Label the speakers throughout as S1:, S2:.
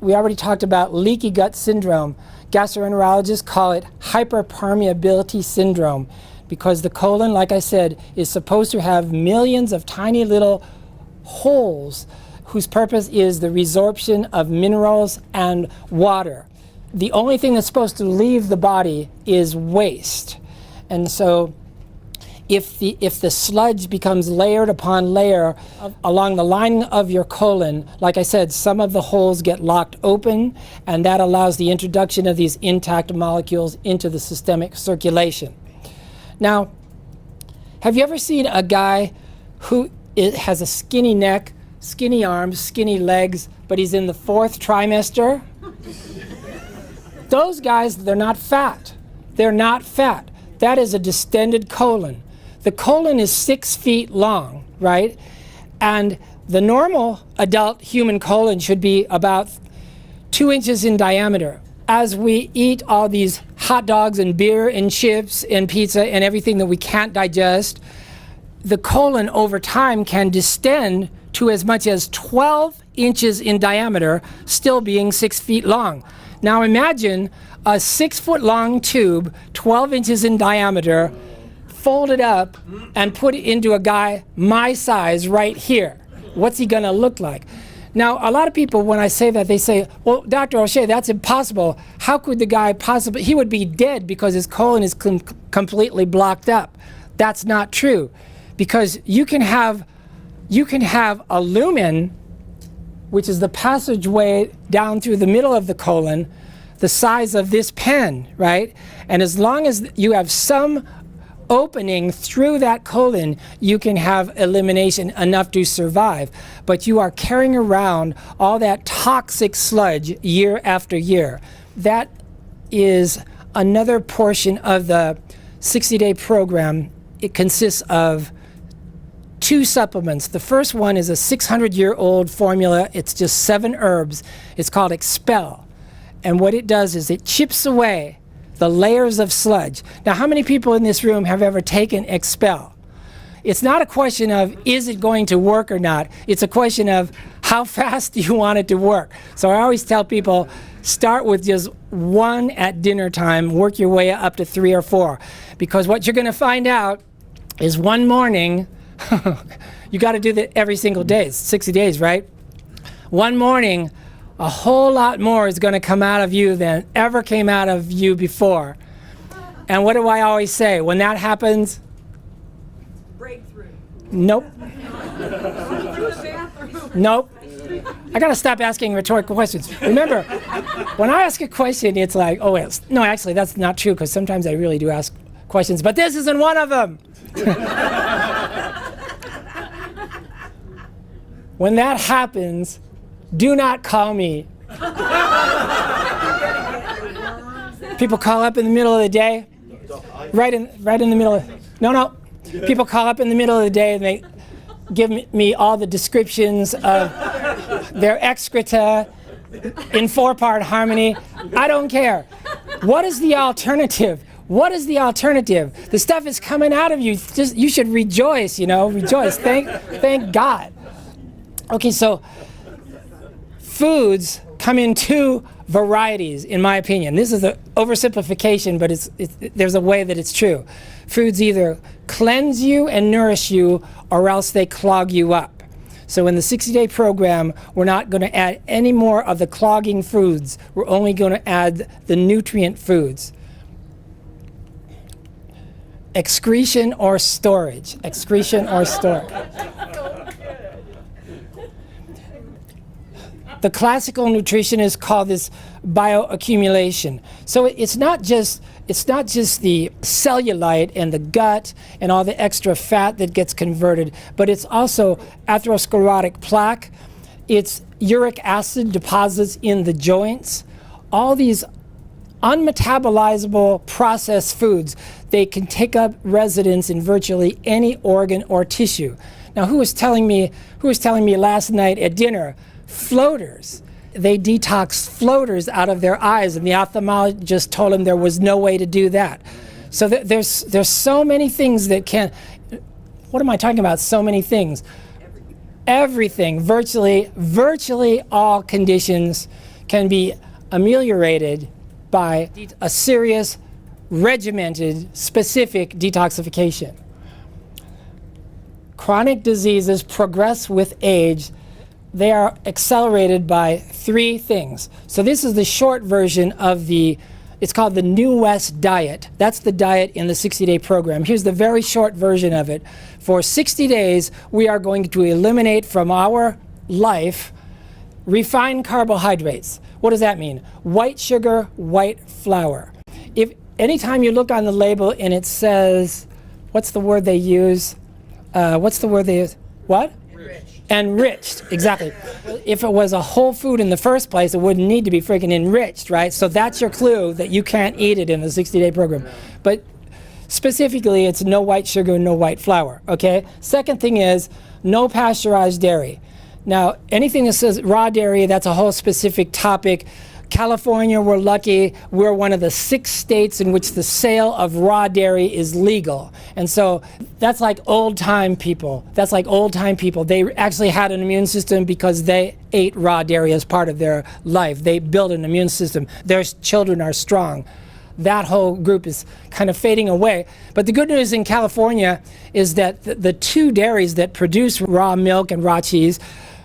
S1: we already talked about leaky gut syndrome. Gastroenterologists call it hyperpermeability syndrome because the colon, like I said, is supposed to have millions of tiny little holes whose purpose is the resorption of minerals and water. The only thing that's supposed to leave the body is waste. And so if the sludge becomes layered upon layer along the lining of your colon, like I said, some of the holes get locked open, and that allows the introduction of these intact molecules into the systemic circulation. Now, have you ever seen a guy who has a skinny neck, skinny arms, skinny legs, but he's in the 4th trimester? Those guys, they're not fat. They're not fat. That is a distended colon. The colon is 6 feet long, right? And the normal adult human colon should be about 2 inches in diameter. As we eat all these hot dogs and beer and chips and pizza and everything that we can't digest, the colon over time can distend to as much as 12 inches in diameter, still being 6 feet long. Now imagine a 6 foot long tube, 12 inches in diameter, fold it up and put it into a guy my size right here. What's he gonna look like? Now, a lot of people, when I say that, they say, well, Dr. O'Shea, that's impossible. How could the guy possibly, he would be dead because his colon is completely blocked up. That's not true, because you can have a lumen, which is the passageway down through the middle of the colon, the size of this pen, right? And as long as you have some opening through that colon, you can have elimination enough to survive. But you are carrying around all that toxic sludge year after year. That is another portion of the 60-day program. It consists of 2 supplements. The first one is a 600-year-old formula. It's just 7 herbs. It's called Expel. And what it does is it chips away the layers of sludge. Now, how many people in this room have ever taken Expel? It's not a question of, is it going to work or not? It's a question of, how fast do you want it to work? So I always tell people, start with just 1 at dinner time, work your way up to 3 or 4. Because what you're gonna find out is one morning, you gotta do that every single day, it's 60 days, right? One morning, a whole lot more is going to come out of you than ever came out of you before. And what do I always say? When that happens? Breakthrough. Nope. Nope. I got to stop asking rhetorical questions. Remember, when I ask a question, it's like, oh, wait, no, actually, that's not true, because sometimes I really do ask questions, but this isn't one of them. When that happens, do not call me. People call up in the middle of the day, right in the middle of, no. People call up in the middle of the day and they give me all the descriptions of their excreta in 4-part harmony. I don't care. What is the alternative? What is the alternative? The stuff is coming out of you. Just, you should rejoice, rejoice. Thank God. Okay, so foods come in 2 varieties, in my opinion. This is an oversimplification, but there's a way that it's true. Foods either cleanse you and nourish you, or else they clog you up. So in the 60-day program, we're not going to add any more of the clogging foods. We're only going to add the nutrient foods. Excretion or storage. Excretion or storage. The classical nutritionists call this bioaccumulation. So it's not just the cellulite and the gut and all the extra fat that gets converted, but it's also atherosclerotic plaque. It's uric acid deposits in the joints. All these unmetabolizable processed foods, they can take up residence in virtually any organ or tissue. Now, who was telling me last night at dinner? Floaters. They detox floaters out of their eyes, and the ophthalmologist told him there was no way to do that. So there's so many things that can. What am I talking about? So many things. Everything. Virtually all conditions can be ameliorated by a serious, regimented, specific detoxification. Chronic diseases progress with age. They are accelerated by 3 things. So this is the short version of it's called the New West diet. That's the diet in the 60-day program. Here's the very short version of it. For 60 days, we are going to eliminate from our life refined carbohydrates. What does that mean? White sugar, white flour. If anytime you look on the label and it says, what's the word they use? What? Enriched, exactly. If it was a whole food in the first place, it wouldn't need to be freaking enriched, right? So that's your clue that you can't eat it in the 60-day program. But specifically, it's no white sugar, no white flour, okay? Second thing is no pasteurized dairy. Now, anything that says raw dairy, that's a whole specific topic. California, we're lucky. We're one of the 6 states in which the sale of raw dairy is legal. And so that's like old-time people. They actually had an immune system because they ate raw dairy as part of their life. They built an immune system. Their children are strong. That whole group is kind of fading away. But the good news in California is that the 2 dairies that produce raw milk and raw cheese,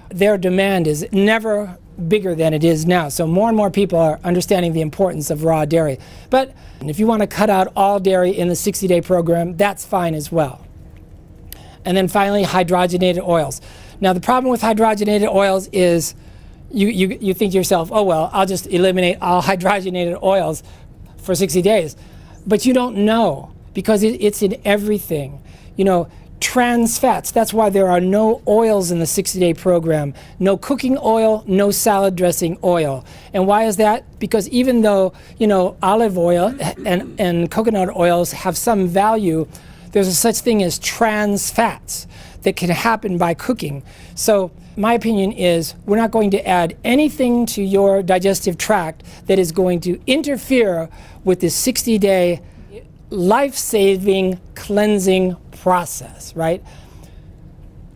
S1: their demand is never bigger than it is now. So more and more people are understanding the importance of raw dairy. But if you want to cut out all dairy in the 60-day program, that's fine as well. And then finally, hydrogenated oils. Now the problem with hydrogenated oils is you think to yourself, oh well, I'll just eliminate all hydrogenated oils for 60 days. But you don't know, because it's in everything. Trans fats, that's why there are no oils in the 60-day program. No cooking oil, no salad dressing oil. And why is that? Because even though, olive oil and coconut oils have some value, there's a such thing as trans fats that can happen by cooking. So my opinion is we're not going to add anything to your digestive tract that is going to interfere with this 60-day life-saving cleansing process, right?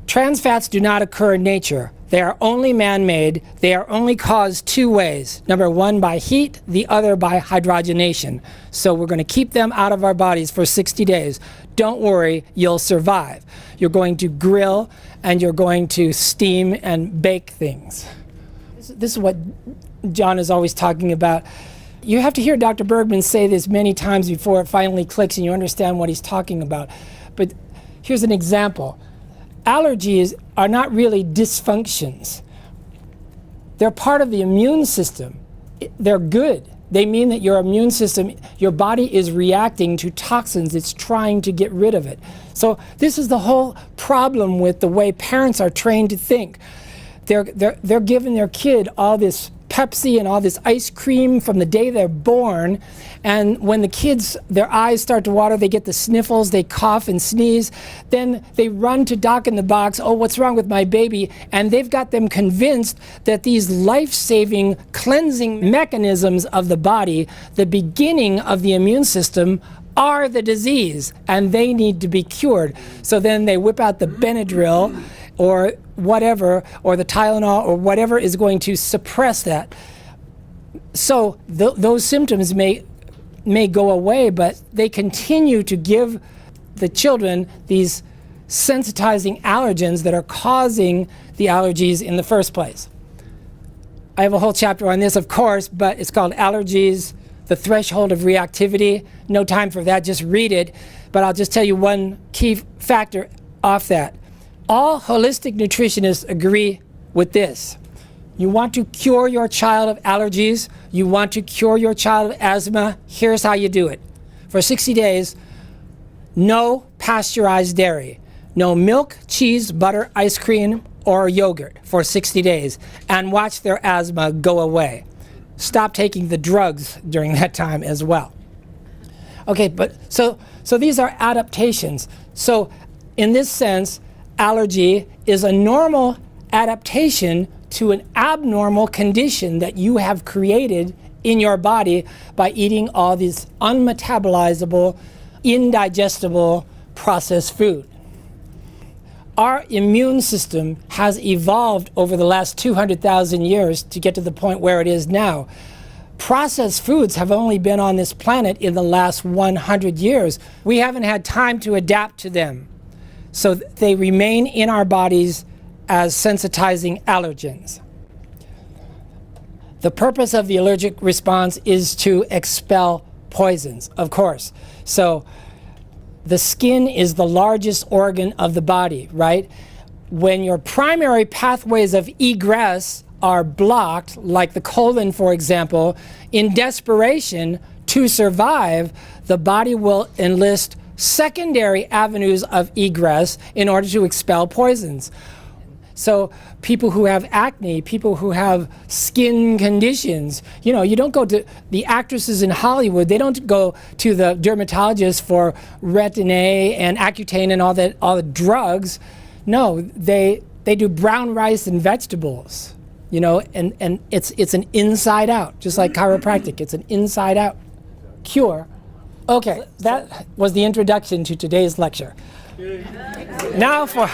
S1: Trans fats do not occur in nature. They are only man-made. They are only caused 2 ways. Number 1, by heat, the other by hydrogenation. So we're going to keep them out of our bodies for 60 days. Don't worry, you'll survive. You're going to grill and you're going to steam and bake things. This is what John is always talking about. You have to hear Dr. Bergman say this many times before it finally clicks and you understand what he's talking about. But here's an example. Allergies are not really dysfunctions. They're part of the immune system. They're good. They mean that your immune system, your body is reacting to toxins. It's trying to get rid of it. So this is the whole problem with the way parents are trained to think. They're giving their kid all this Pepsi and all this ice cream from the day they're born, and when the kids, their eyes start to water, they get the sniffles, they cough and sneeze, then they run to Doc in the Box, oh, what's wrong with my baby? And they've got them convinced that these life-saving cleansing mechanisms of the body, the beginning of the immune system, are the disease, and they need to be cured. So then they whip out the Benadryl or whatever, or the Tylenol, or whatever is going to suppress that. So those symptoms may go away, but they continue to give the children these sensitizing allergens that are causing the allergies in the first place. I have a whole chapter on this, of course, but it's called Allergies, the Threshold of Reactivity. No time for that, just read it. But I'll just tell you one key factor off that. All holistic nutritionists agree with this. You want to cure your child of allergies, you want to cure your child of asthma, here's how you do it. For 60 days, no pasteurized dairy, no milk, cheese, butter, ice cream, or yogurt for 60 days, and watch their asthma go away. Stop taking the drugs during that time as well. Okay, but so these are adaptations. So in this sense, allergy is a normal adaptation to an abnormal condition that you have created in your body by eating all these unmetabolizable, indigestible processed food. our immune system has evolved over the last 200,000 years to get to the point where it is now. Processed foods have only been on this planet in the last 100 years. We haven't had time to adapt to them. So they remain in our bodies as sensitizing allergens. The purpose of the allergic response is to expel poisons, of course. So the skin is the largest organ of the body, right? When your primary pathways of egress are blocked, like the colon, for example, in desperation to survive, the body will enlist secondary avenues of egress in order to expel poisons. So people who have acne, people who have skin conditions, you know, you don't go to the actresses in Hollywood, they don't go to the dermatologist for Retin-A and Accutane and all the drugs. No, they do brown rice and vegetables, you know, and it's an inside out, just like chiropractic, it's an inside out cure. Okay, that was the introduction to today's lecture. Now for